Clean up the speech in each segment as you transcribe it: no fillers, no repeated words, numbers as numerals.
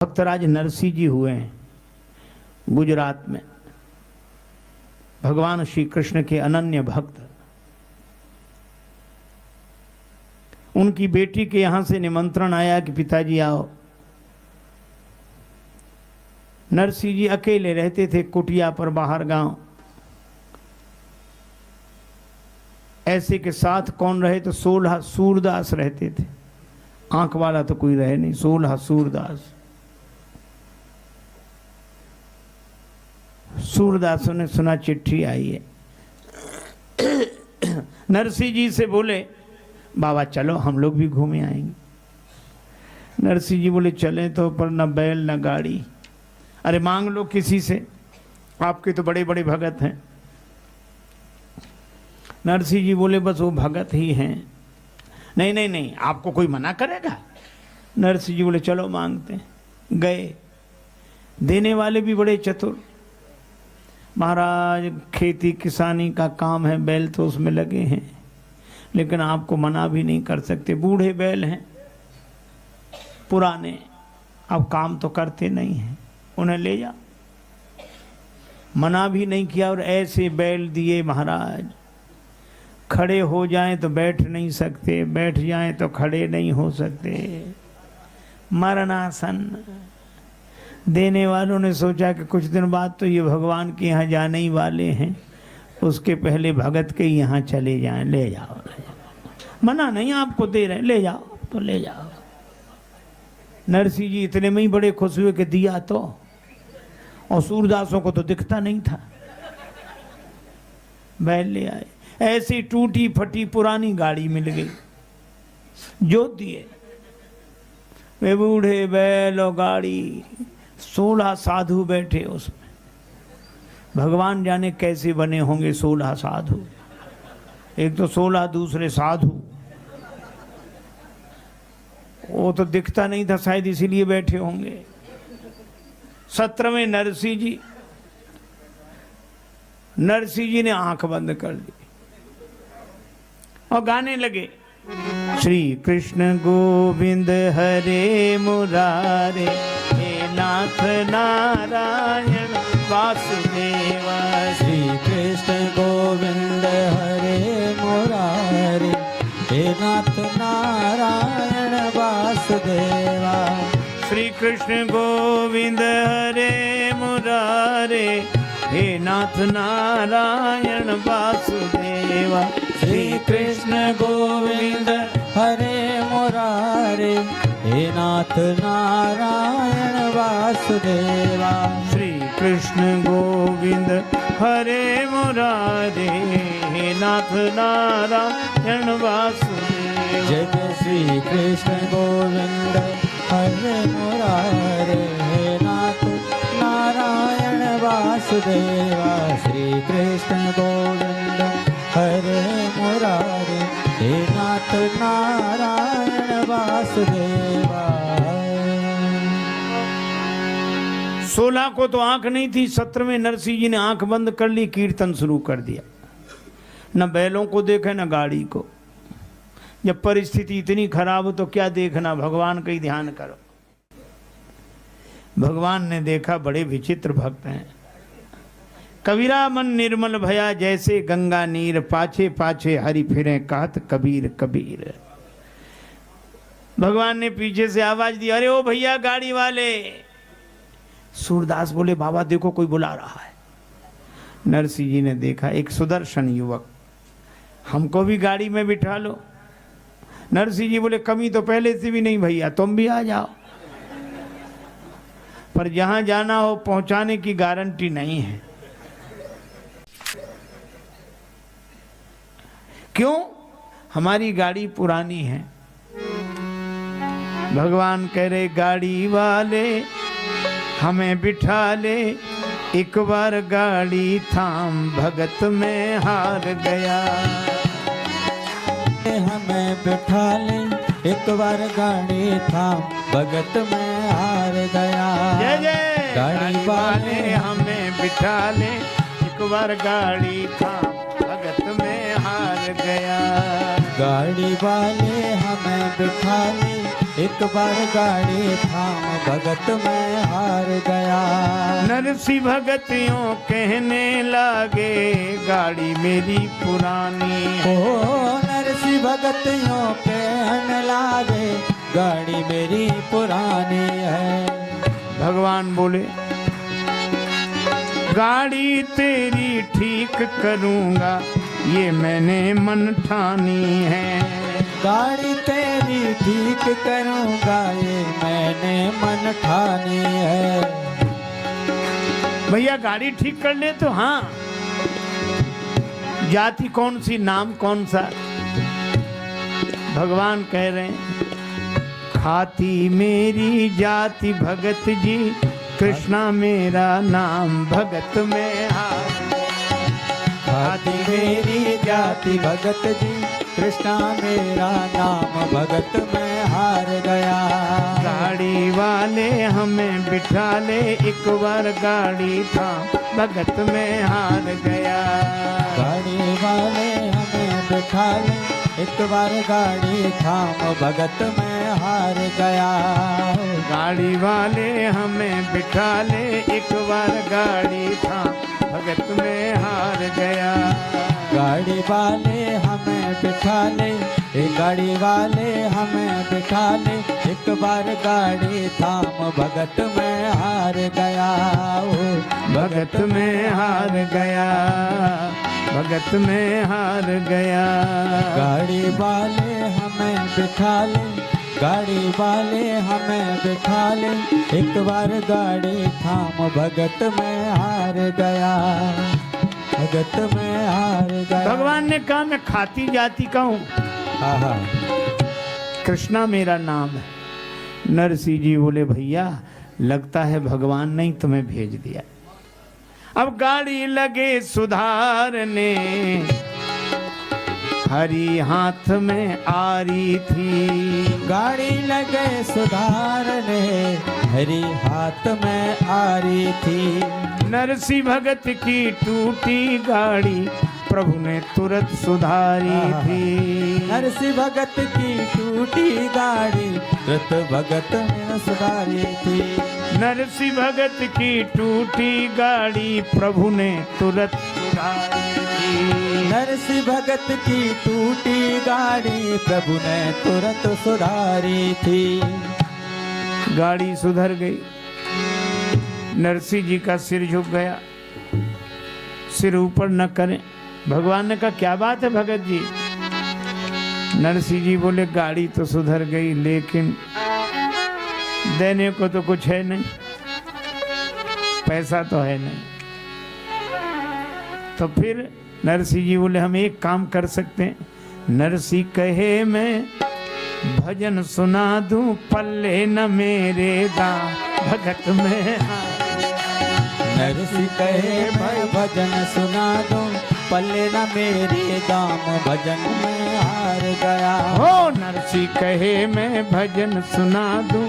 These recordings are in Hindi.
भक्तराज नरसिंह जी हुए हैं गुजरात में, भगवान श्री कृष्ण के अनन्य भक्त। उनकी बेटी के यहां से निमंत्रण आया कि पिताजी आओ। नरसिंह जी अकेले रहते थे कुटिया पर बाहर गांव। ऐसे के साथ कौन रहे तो 16 सूरदास रहते थे, आंख वाला तो कोई रहे नहीं, 16 सूरदास। सूरदासों ने सुना चिट्ठी आई है, नरसिंह जी से बोले बाबा चलो हम लोग भी घूमे आएंगे। नरसिंह जी बोले चले तो पर न बैल न गाड़ी। अरे मांग लो किसी से, आपके तो बड़े बड़े भगत हैं। नरसिंह जी बोले बस वो भगत ही हैं, नहीं नहीं नहीं आपको कोई मना करेगा। नरसिंह जी बोले चलो मांगते हैं। गए, देने वाले भी बड़े चतुर। महाराज खेती किसानी का काम है, बैल तो उसमें लगे हैं, लेकिन आपको मना भी नहीं कर सकते, बूढ़े बैल हैं पुराने, अब काम तो करते नहीं हैं, उन्हें ले जा। मना भी नहीं किया और ऐसे बैल दिए महाराज, खड़े हो जाएं तो बैठ नहीं सकते, बैठ जाएं तो खड़े नहीं हो सकते, मरणासन। देने वालों ने सोचा कि कुछ दिन बाद तो ये भगवान के यहाँ जाने ही वाले हैं, उसके पहले भगत के यहाँ चले जाएं, ले जाओ, ले जाओ। मना नहीं आपको दे रहे, ले जाओ तो ले जाओ। नरसिंह जी इतने में ही बड़े खुश हुए कि दिया तो, और सूरदासों को तो दिखता नहीं था। बैल ले आए, ऐसी टूटी फटी पुरानी गाड़ी मिल गई, जोत दिए। वे बूढ़े बैल और गाड़ी, 16 साधु बैठे उसमें। भगवान जाने कैसे बने होंगे 16 साधु, एक तो 16 दूसरे साधु। वो तो दिखता नहीं था, शायद इसीलिए बैठे होंगे। 17वें नरसिंह जी ने आंख बंद कर ली और गाने लगे, श्री कृष्ण गोविंद हरे मुरारे, हे नाथ नारायण वासुदेवा। श्री कृष्ण गोविंद हरे मुरारे, हे नाथ नारायण वासुदेवा। श्री कृष्ण गोविंद हरे मुरारे, हे नाथ नारायण वासुदेवा। श्री कृष्ण गोविंद हरे मुरारे, हे नाथ नारायण वासुदेवा। श्री कृष्ण गोविंद हरे मुरारे, हे नाथ नारायण वासुदेवा। जय जय श्री कृष्ण गोविंद हरे मुरारे, हे नाथ नारायण वासुदेवा। श्री कृष्ण गोविंद हरे मुरारे, हे नाथ नारायण वासुदेवा। 16 को तो आंख नहीं थी, 17वें नरसिंह जी ने आंख बंद कर ली, कीर्तन शुरू कर दिया। न बैलों को देखे न गाड़ी को। जब परिस्थिति इतनी खराब हो तो क्या देखना, भगवान का ही ध्यान करो। भगवान ने देखा बड़े विचित्र भक्त हैं। कबीरा मन निर्मल भया जैसे गंगा नीर, पाछे पाछे हरि फिरे कहत कबीर कबीर। भगवान ने पीछे से आवाज दी, अरे ओ भैया गाड़ी वाले। सूरदास बोले बाबा देखो कोई बुला रहा है। नरसिंह जी ने देखा एक सुदर्शन युवक, हमको भी गाड़ी में बिठा लो। नरसिंह जी बोले कमी तो पहले से भी नहीं भैया, तुम भी आ जाओ, पर जहां जाना हो पहुंचाने की गारंटी नहीं है। क्यों? हमारी गाड़ी पुरानी है। भगवान कह रहे गाड़ी वाले हमें बिठा ले, एक बार गाड़ी थाम भगत में हार गया। हमें बिठा ले, एक बार गाड़ी थाम भगत में हार गया। जय जय। गाड़ी वाले हमें बिठा ले, एक बार गाड़ी थाम भगत में हार गया। गाड़ी वाले हमें बिठा ले, एक बार गाड़ी थाम भगत मैं हार गया। नरसी भगत यूं कहने लागे गाड़ी मेरी पुरानी। ओ नरसी भगत यूं कहने लागे गाड़ी मेरी पुरानी है। भगवान बोले गाड़ी तेरी ठीक करूंगा ये मैंने मन ठानी है। गाड़ी तेरी ठीक करूंगा ये मैंने मन ठानी है। भैया गाड़ी ठीक कर ले तो हाँ, जाति कौन सी, नाम कौन सा? भगवान कह रहे हैं खाती मेरी जाति भगत जी, कृष्णा मेरा नाम भगत में हार। खाती मेरी जाति भगत जी, कृष्णा मेरा नाम भगत में हार गया। गाड़ी वाले हमें बिठा ले एक बार गाड़ी था भगत में हार गया। गाड़ी वाले हमें बिठा ले एक बार गाड़ी थाम भगत में हार गया। गाड़ी वाले हमें बिठा ले एक बार गाड़ी था भगत में हार गया। गाड़ी वाले हमें बिठा ले, गाड़ी वाले हमें बिठा ले एक बार गाड़ी थाम भगत में हार गया। ओ भगत में हार गया, भगत में हार गया। गाड़ी वाले हमें बिठा ले, गाड़ी वाले हमें बिठा ले एक बार गाड़ी थाम भगत में हार गया। भगत में हार गया। भगवान ने कहा मैं खाती जाति का हूँ, कृष्णा मेरा नाम है। नरसिंह जी बोले भैया लगता है भगवान ने तुम्हें भेज दिया। अब गाड़ी लगे सुधारने, हरी हाथ में आ रही थी। गाड़ी लगे सुधारने, हरी हाथ में आ रही थी। नरसिंह भगत की टूटी गाड़ी प्रभु ने तुरंत सुधारी थी। नरसिंह भगत की टूटी गाड़ी तुरंत भगत ने सुधारी थी। नरसिंह भगत की टूटी गाड़ी प्रभु ने तुरंत सुधारी थी। नरसिंह भगत की टूटी गाड़ी प्रभु ने तुरंत सुधारी थी। गाड़ी सुधर गई। नरसिंह जी का सिर झुक गया, सिर ऊपर न करें। भगवान ने कहा क्या बात है भगत जी? नरसिंह जी बोले गाड़ी तो सुधर गई लेकिन देने को तो कुछ है नहीं, पैसा तो है नहीं। तो फिर नरसिंह जी बोले हम एक काम कर सकते हैं। नरसिंह कहे मैं भजन सुना दूं पल्ले न मेरे दाम भगत में हार। नरसिंह कहे मैं भजन सुना दूं पल्ले न मेरे दाम भजन में हार गया। हो नरसिंह कहे मैं भजन सुना दूं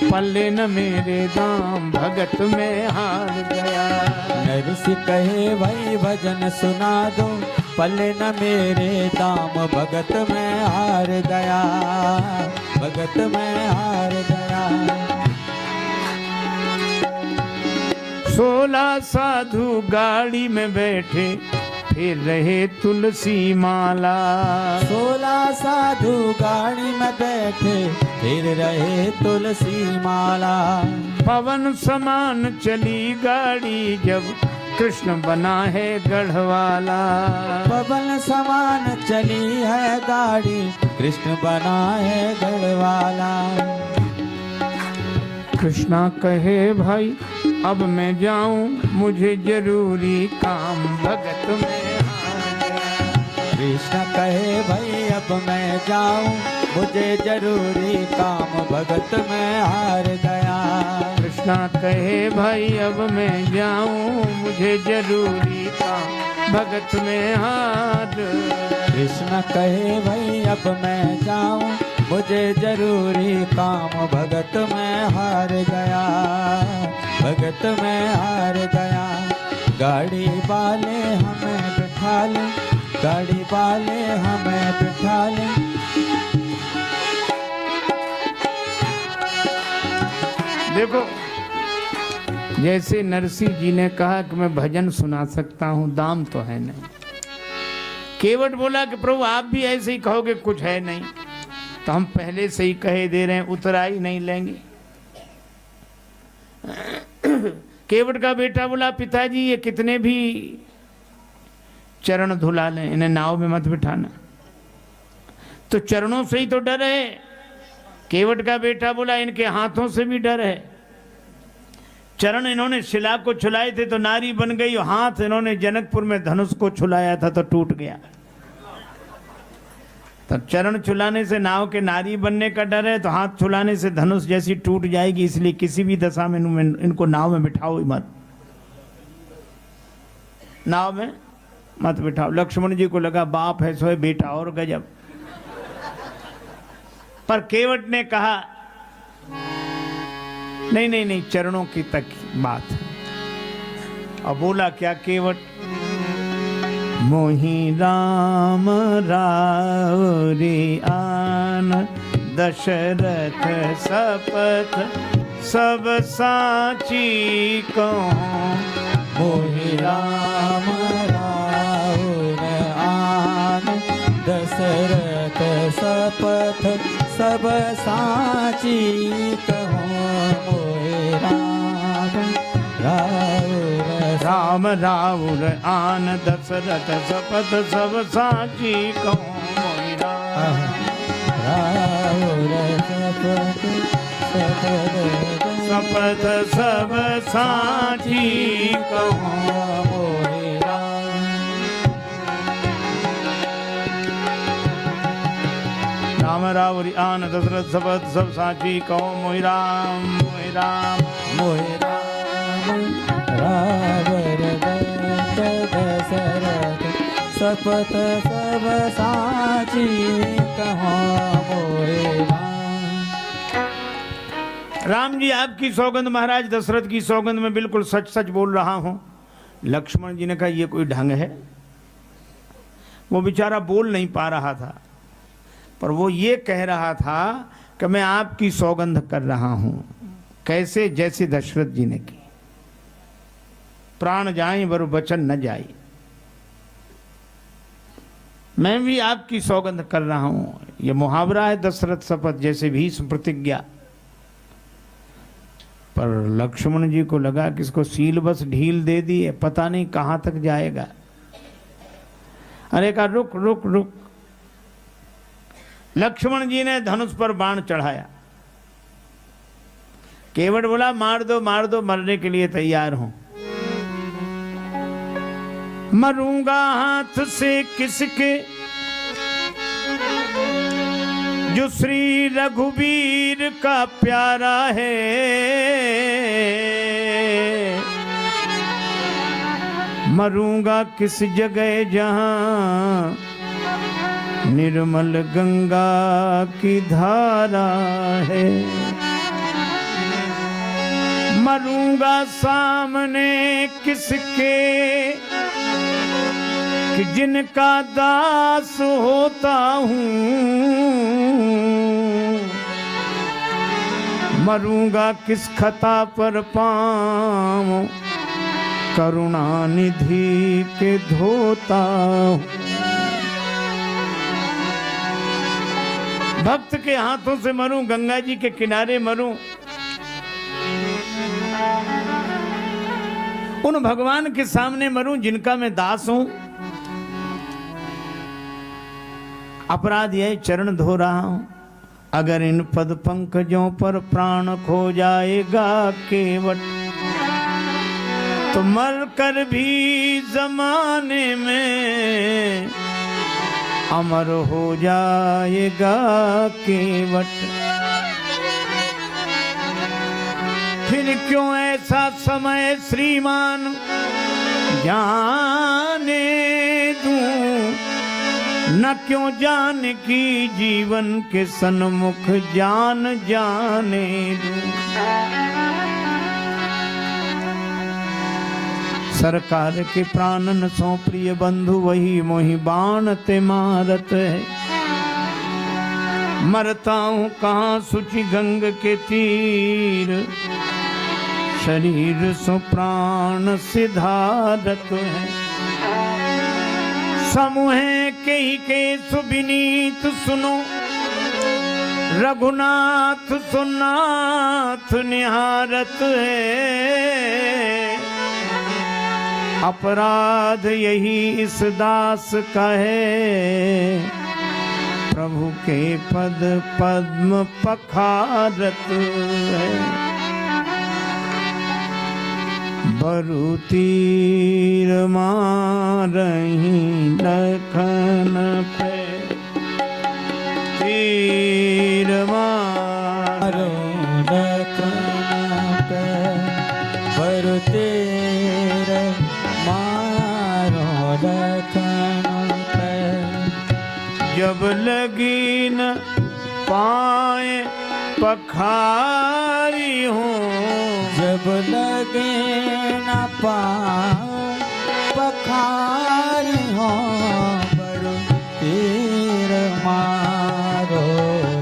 पल्ले न मेरे दाम भगत में हार गया। नरसिंह कहे भाई भजन सुना दूं पल्ले न मेरे दाम भगत में हार गया। भगत में हार गया। 16 साधु गाड़ी में बैठे फिर रहे तुलसी माला। 16 साधु गाड़ी में बैठे फिर रहे तुलसी माला। पवन समान चली गाड़ी जब कृष्ण बना है गढ़वाला। पवन समान चली है गाड़ी कृष्ण बना है गढ़वाला। कृष्णा कहे भाई अब मैं जाऊं मुझे जरूरी काम भगत में हार गया। कृष्ण कहे भाई अब मैं जाऊं मुझे जरूरी काम भगत में हार गया। कृष्णा कहे भाई अब मैं जाऊं मुझे जरूरी काम भगत में हार। कृष्ण कहे भाई अब मैं जाऊं मुझे जरूरी काम भगत में हार गया। भगत में हार गया। गाड़ी वाले हमें बिठा ले, गाड़ी वाले हमें बिठा ले। देखो, जैसे नरसिंह जी ने कहा कि मैं भजन सुना सकता हूं, दाम तो है नहीं। केवट बोला कि प्रभु आप भी ऐसे ही कहोगे कुछ है नहीं, तो हम पहले से ही कहे दे रहे हैं, उतराई नहीं लेंगे। केवट का बेटा बोला पिताजी ये कितने भी चरण धुला लें, इन्हें नाव में मत बिठाना। तो चरणों से ही तो डर है। केवट का बेटा बोला इनके हाथों से भी डर है। चरण इन्होंने शिला को छुलाए थे तो नारी बन गई, हाथ इन्होंने जनकपुर में धनुष को छुलाया था तो टूट गया। तो चरण छुलाने से नाव के नारी बनने का डर है, तो हाथ छुलाने से धनुष जैसी टूट जाएगी, इसलिए किसी भी दशा में इनको नाव में बिठाओ ही मत, नाव में मत बिठाओ। लक्ष्मण जी को लगा बाप है सोए बेटा और गजब। पर केवट ने कहा नहीं नहीं नहीं, चरणों की तक बात है। अब बोला क्या केवट, मोहि राम रावरी आन दशरथ सपथ सब साची कहूं। मोहि राम रावण आन दशरथ सपथ सब साची कहूँ। मोहि राम रावण आन दशरथ सपथ सब साची कहूँ। मोहि सपथ सब साची कहूँ। मोहि राम रावण आन दशरथ सपथ सब साची कहूँ। मोहि राम मोहि राम मोहि दशरथ सपथ सब साची कहूँ। मोहि राम जी आपकी सौगंध महाराज, दशरथ की सौगंध में बिल्कुल सच सच बोल रहा हूं। लक्ष्मण जी ने कहा ये कोई ढंग है? वो बेचारा बोल नहीं पा रहा था, पर वो ये कह रहा था कि मैं आपकी सौगंध कर रहा हूं। कैसे? जैसे दशरथ जी ने की, प्राण जाए वर वचन न जाए। मैं भी आपकी सौगंध कर रहा हूं। ये मुहावरा है दशरथ शपथ, जैसे भीष्म प्रतिज्ञा। पर लक्ष्मण जी को लगा कि इसको सील बस ढील दे दी है, पता नहीं कहां तक जाएगा। अरे कहा रुक रुक रुक। लक्ष्मण जी ने धनुष पर बाण चढ़ाया। केवट बोला मार दो, मरने के लिए तैयार हूं। मरूंगा हाथ से किसके, जो श्री रघुवीर का प्यारा है। मरूंगा किस जगह जहां निर्मल गंगा की धारा है। मरूंगा सामने किसके, कि जिनका दास होता हूँ। मरूंगा किस खता पर पाँव, करुणा निधि के धोता हूँ। भक्त के हाथों से मरूं, गंगा जी के किनारे मरूं। उन भगवान के सामने मरूं जिनका मैं दास हूं। अपराध यह चरण धो रहा हूं। अगर इन पद पंकजों पर प्राण खो जाएगा केवट, तो मर कर भी जमाने में अमर हो जाएगा केवट। फिर क्यों ऐसा समय श्रीमान जाने दूं, न क्यों जान की जीवन के सन्मुख जान जाने दूं। सरकार के प्राणन सो प्रिय बंधु, वही मोहि बाण ते मारत है। मरता हूँ कहाँ सुचि गंग के तीर, शरीर सो प्राण सिधारत है। समूह के सुविनीत सुनो, रघुनाथ सुनाथ निहारत है। अपराध यही इस दास का है, प्रभु के पद पद्म पखारत है। बरु तीर मारही लखन पे, तीर मारो लखन पे, बरु तीर मारो लखन पे। जब लगी न पाए पखारी हूँ, जब लगे न पाए पखारी हो, बरु तीर मारो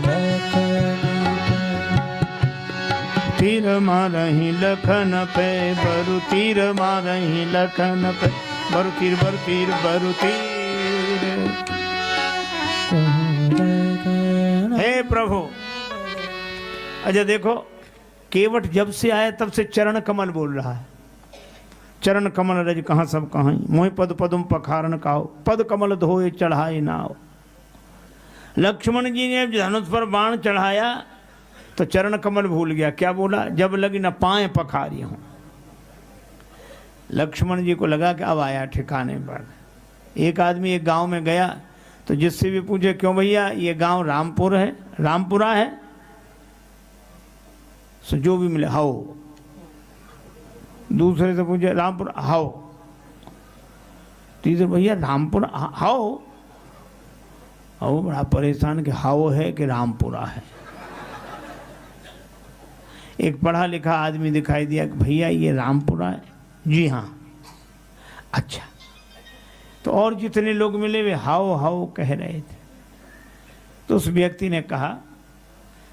लखन पे। तीर मारही लखन पे, बरु तीर मारही लखन पे। बरु तीर बरु तीर बरु तीर। हे प्रभु, अच्छा देखो, केवट जब से आया तब से चरण कमल बोल रहा है। चरण कमल रज कहाँ सब कहाँ, मोहि पद पदुम पखारन काओ, पद कमल धोए चढ़ाए नाव। लक्ष्मण जी ने धनुष पर बाण चढ़ाया तो चरण कमल भूल गया। क्या बोला? जब लगी न पाए पखारी हूं। लक्ष्मण जी को लगा कि अब आया ठिकाने पर। एक आदमी एक गांव में गया तो जिससे भी पूछे, क्यों भैया ये गांव रामपुर है, रामपुरा है? सो जो भी मिले हाओ। दूसरे से पूछे रामपुर, हाओ। तीसरे, भैया रामपुर हाओ। हाओ बड़ा परेशान कि हाओ है कि रामपुरा है। एक पढ़ा लिखा आदमी दिखाई दिया कि भैया ये रामपुरा है। जी हाँ। अच्छा, तो और जितने लोग मिले वे हाओ हाओ कह रहे थे। तो उस व्यक्ति ने कहा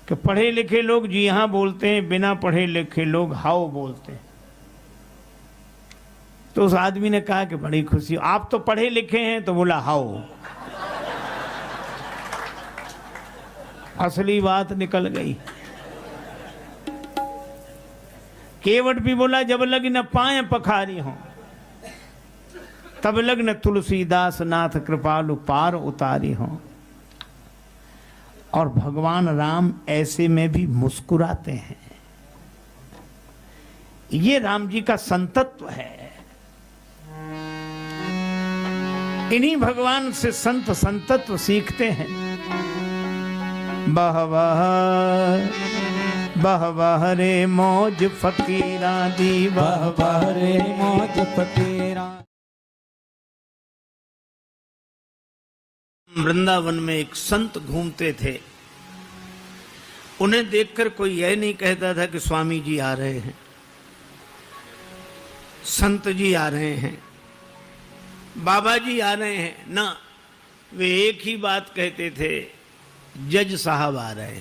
कि पढ़े लिखे लोग जी हाँ बोलते हैं, बिना पढ़े लिखे लोग हाओ बोलते हैं। तो उस आदमी ने कहा कि बड़ी खुशी, आप तो पढ़े लिखे हैं? तो बोला हाओ। असली बात निकल गई। केवट भी बोला जब लग न पाए पखारी हो, तब लग न तुलसीदास नाथ कृपालु पार उतारी हो। और भगवान राम ऐसे में भी मुस्कुराते हैं। ये राम जी का संतत्व है। इन्हीं भगवान से संत संतत्व सीखते हैं। बह बह रे मौज फकीरा दी, बह रे मौज फकीरा। वृंदावन में एक संत घूमते थे। उन्हें देखकर कोई यह नहीं कहता था कि स्वामी जी आ रहे हैं, संत जी आ रहे हैं, बाबा जी आ रहे हैं। ना, वे एक ही बात कहते थे, जज साहब आ रहे हैं।